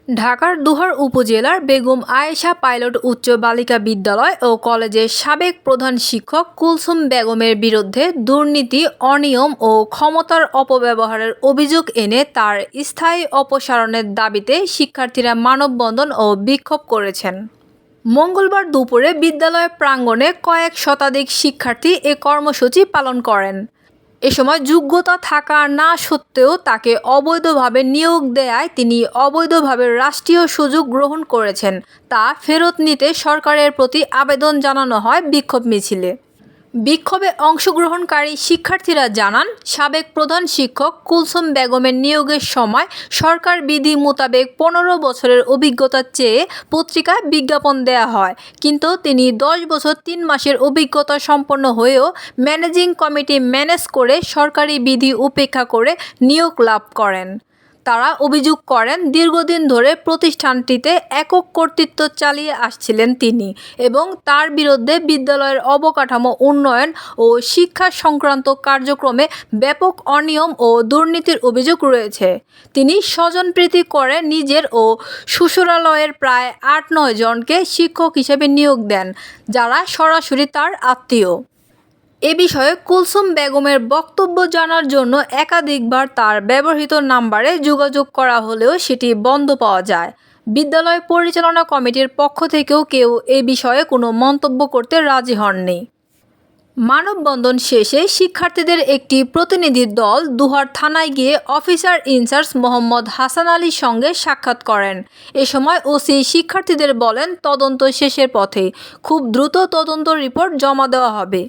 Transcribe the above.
ঢাকার দোহার উপজেলার বেগম আয়েশা পাইলট উচ্চ বালিকা বিদ্যালয় ও কলেজের সাবেক প্রধান শিক্ষক কুলসুম বেগমের বিরুদ্ধে দুর্নীতি, অনিয়ম ও ক্ষমতার অপব্যবহারের অভিযোগ এনে তার স্থায়ী অপসারণের দাবিতে শিক্ষার্থীরা মানববন্ধন ও বিক্ষোভ করেছেন। মঙ্গলবার দুপুরে বিদ্যালয় প্রাঙ্গণে কয়েক শতাধিক শিক্ষার্থী এ কর্মসূচি পালন করেন। এ সময় যোগ্যতা থাকা না সত্ত্বেও তাকে অবৈধভাবে নিয়োগ দেয়ায় তিনি অবৈধভাবে রাষ্ট্রীয় সুযোগ গ্রহণ করেছেন তা ফেরত নিতে সরকারের প্রতি আবেদন জানানো হয় বিক্ষোভ মিছিলে। বিক্ষোভে অংশগ্রহণকারী শিক্ষার্থীরা জানান, সাবেক প্রধান শিক্ষক কুলসুম বেগমের নিয়োগের সময় সরকার বিধি মোতাবেক ১৫ বছরের অভিজ্ঞতা চেয়ে পত্রিকায় বিজ্ঞাপন দেয়া হয়, কিন্তু তিনি ১০ বছর ৩ মাসের অভিজ্ঞতা সম্পন্ন হয়েও ম্যানেজিং কমিটি ম্যানেজ করে সরকারি বিধি উপেক্ষা করে নিয়োগ লাভ করেন। তারা অভিযোগ করেন, দীর্ঘদিন ধরে প্রতিষ্ঠানটিতে একক কর্তৃত্ব চালিয়ে আসছিলেন তিনি এবং তার বিরুদ্ধে বিদ্যালয়ের অবকাঠামো উন্নয়ন ও শিক্ষা সংক্রান্ত কার্যক্রমে ব্যাপক অনিয়ম ও দুর্নীতির অভিযোগ রয়েছে। তিনি স্বজনপ্রীতি করে নিজের ও শ্বশুরালয়ের প্রায় ৮-৯ জনকে শিক্ষক হিসেবে নিয়োগ দেন, যারা সরাসরি তার আত্মীয়। এ বিষয়ে কুলসুম বেগমের বক্তব্য জানার জন্য একাধিকবার তার ব্যবহৃত নাম্বারে যোগাযোগ করা হলেও সেটি বন্ধ পাওয়া যায়। বিদ্যালয় পরিচালনা কমিটির পক্ষ থেকেও কেউ এ বিষয়ে কোনো মন্তব্য করতে রাজি হননি। মানববন্ধন শেষে শিক্ষার্থীদের একটি প্রতিনিধি দল দোহার থানায় গিয়ে অফিসার ইনচার্জ মোহাম্মদ হাসান আলীর সঙ্গে সাক্ষাৎ করেন। এ সময় ওসি শিক্ষার্থীদের বলেন, তদন্ত শেষের পথে, খুব দ্রুত তদন্ত রিপোর্ট জমা দেওয়া হবে।